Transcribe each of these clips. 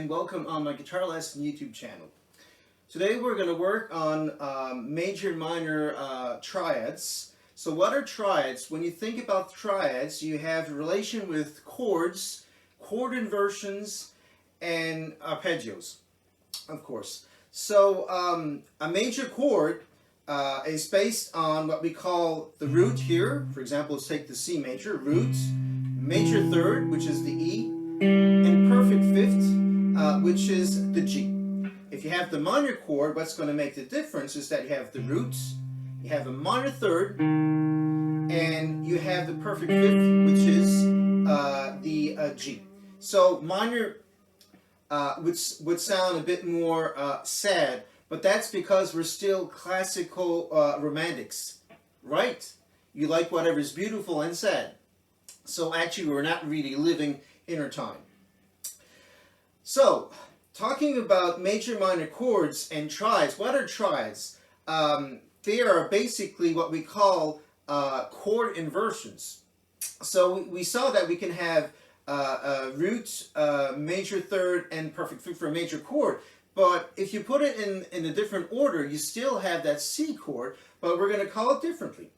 and welcome on my guitar lesson YouTube channel. Today we're going to work on major and minor triads. So what are triads? When you think about triads, you have a relation with chords, chord inversions, and arpeggios, of course. So a major chord is based on what we call the root here. For example, let's take the C major, root, major third, which is the E, and perfect fifth, which is the G. If you have the minor chord, what's going to make the difference is that you have the root, you have a minor third, and you have the perfect fifth, which is the G. So minor would sound a bit more sad, but that's because we're still classical romantics, right? You like whatever's beautiful and sad. So actually we're not really living inner time. So, talking about major minor chords and triads, what are triads? They are basically what we call chord inversions. So we saw that we can have root, major third, and perfect fifth for a major chord. But if you put it in a different order, you still have that C chord, but we're going to call it differently.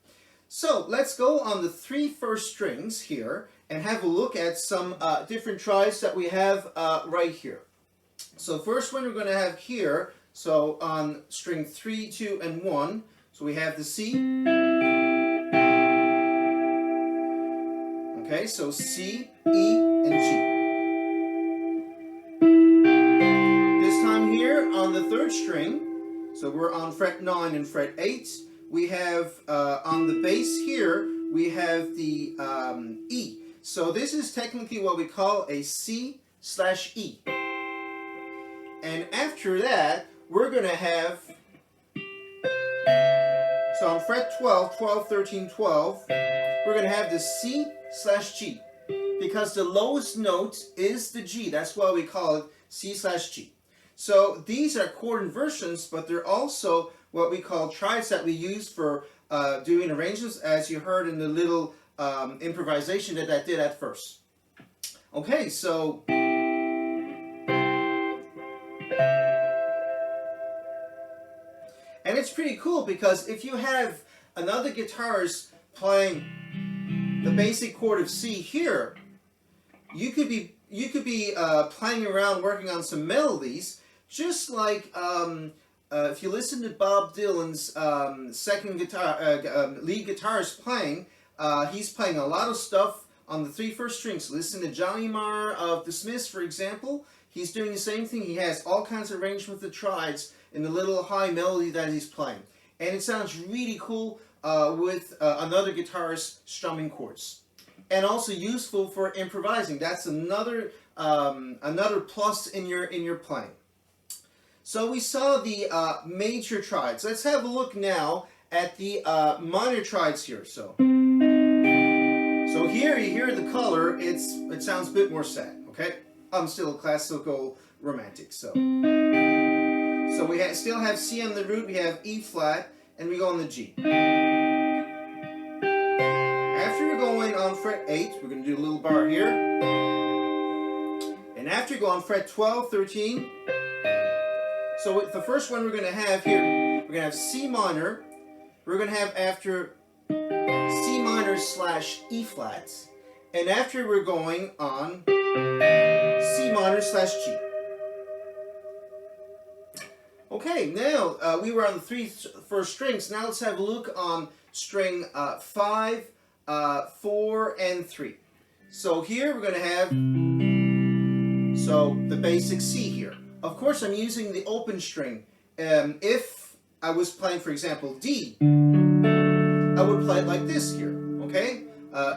So let's go on the three first strings here and have a look at some different triads that we have right here. So first one we're going to have here, so on string 3, 2, and 1, so we have the C. Okay, so C, E, and G. This time here on the third string, so we're on fret 9 and fret 8, we have on the bass here, we have the E. So this is technically what we call a C/E. And after that, we're going to have, so on fret 12, 12, 13, 12, we're going to have the C/G. Because the lowest note is the G. That's why we call it C/G. So these are chord inversions, but they're also what we call triads that we use for doing arrangements, as you heard in the little improvisation that I did at first. Okay, so and it's pretty cool because if you have another guitarist playing the basic chord of C here, you could be playing around working on some melodies, just like if you listen to Bob Dylan's lead guitarist playing, he's playing a lot of stuff on the three first strings. Listen to Johnny Marr of the Smiths, for example. He's doing the same thing. He has all kinds of arrangements with the triads in the little high melody that he's playing. And it sounds really cool with another guitarist strumming chords. And also useful for improvising. That's another plus in your playing. So we saw the major triads. Let's have a look now at the minor triads here. So here you hear the color. It sounds a bit more sad. Okay, I'm still a classical romantic. So we still have C on the root. We have E flat, and we go on the G. After we're going on fret 8, we're going to do a little bar here. And after you go on fret 12, 13. So the first one we're going to have here, we're going to have C minor. We're going to have after C minor/E flat. And after we're going on C minor/G. Okay, now we were on the three first strings. Now let's have a look on string 5, 4, and 3. So here we're going to have the basic C here. Of course, I'm using the open string. If I was playing, for example, D, I would play it like this here, okay?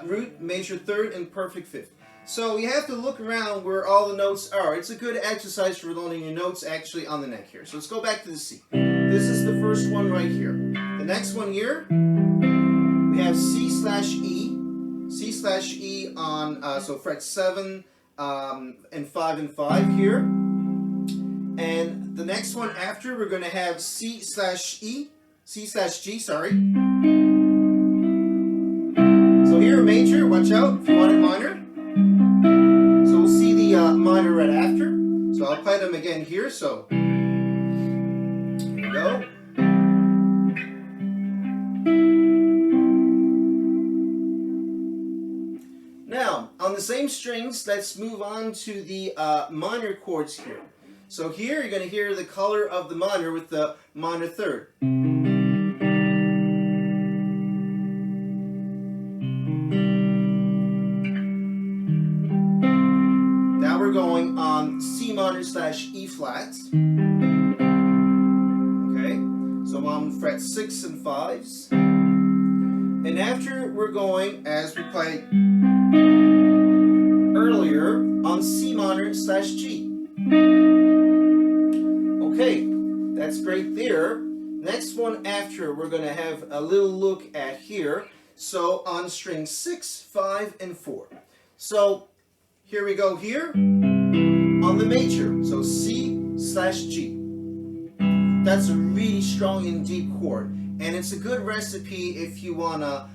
Root, major third, and perfect fifth. So you have to look around where all the notes are. It's a good exercise for learning your notes actually on the neck here. So let's go back to the C. This is the first one right here. The next one here, we have C/E. C/E on, so fret 7 and 5 and 5 here. And the next one after, we're going to have C/G, sorry. So here, major, watch out if you want it minor. So we'll see the minor right after. So I'll play them again here. So here we go. Now, on the same strings, let's move on to the minor chords here. So here you're going to hear the color of the minor with the minor third. Now we're going on C minor slash E flat. Okay, so I'm on fret 6 and 5s. And after we're going, as we played earlier, on C minor slash G. Okay, that's great there. Next one after, we're going to have a little look at here. So on string 6, 5, and 4. So here we go here on the major. So C slash G. That's a really strong and deep chord. And it's a good recipe if you want to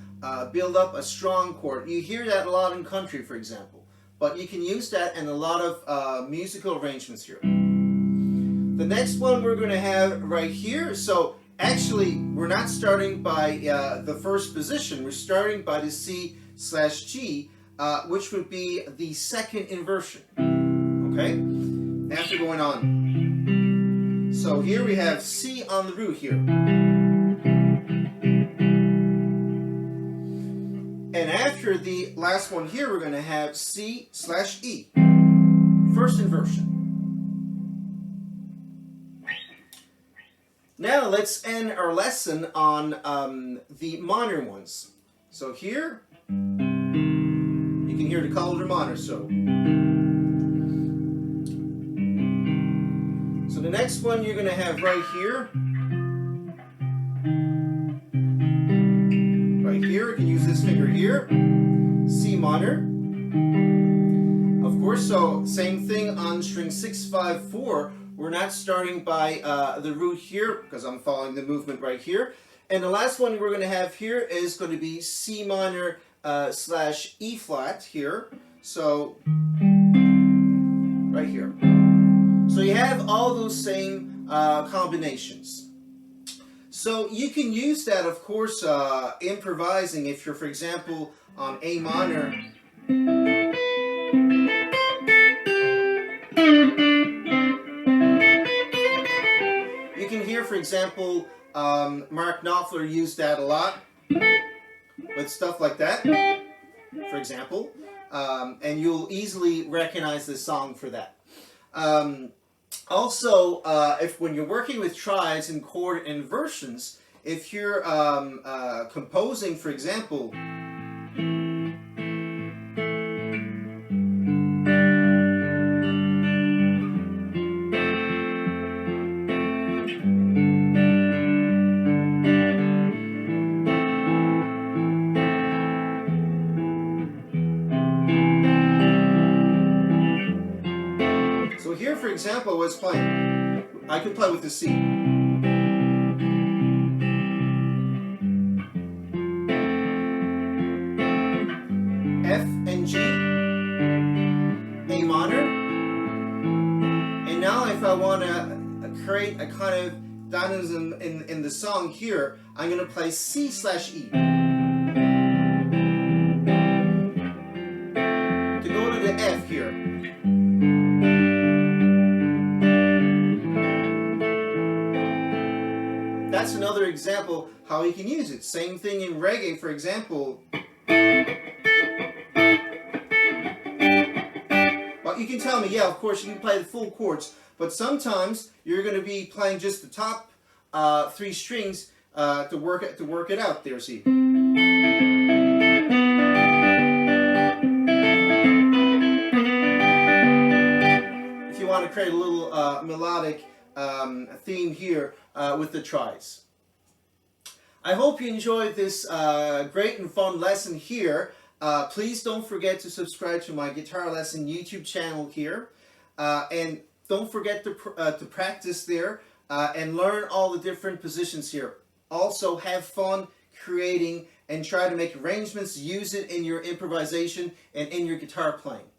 build up a strong chord. You hear that a lot in country, for example. But you can use that in a lot of musical arrangements here. The next one we're going to have right here. So actually, we're not starting by the first position. We're starting by the C slash G, which would be the second inversion. Okay? After going on. So here we have C on the root here. And after the last one here, we're going to have C slash E. First inversion. Now let's end our lesson on the minor ones. So here, you can hear the color minor. So the next one you're going to have right here. Right here, you can use this finger here. C minor. Of course, so same thing on string 6, 5, 4. We're not starting by the root here because I'm following the movement right here. And the last one we're going to have here is going to be C minor slash E flat here. So right here. So you have all those same combinations. So you can use that, of course, improvising if you're, for example, on A minor. You can hear, for example, Mark Knopfler used that a lot with stuff like that, for example, and you'll easily recognize the song for that. Also, if when you're working with triads and chord inversions, if you're composing, for example, so here, for example, I was playing. I could play with the C. F and G. A minor. And now if I want to create a kind of dynamism in the song here, I'm going to play C slash E. To go to the F here. That's another example how you can use it. Same thing in reggae, for example. But you can tell me, yeah, of course you can play the full chords, but sometimes you're going to be playing just the top 3 strings to work it out there. See. If you want to create a little melodic theme here with the triads. I hope you enjoyed this great and fun lesson here. Please don't forget to subscribe to my guitar lesson YouTube channel here, and don't forget to practice there and learn all the different positions here. Also have fun creating and try to make arrangements, use it in your improvisation and in your guitar playing.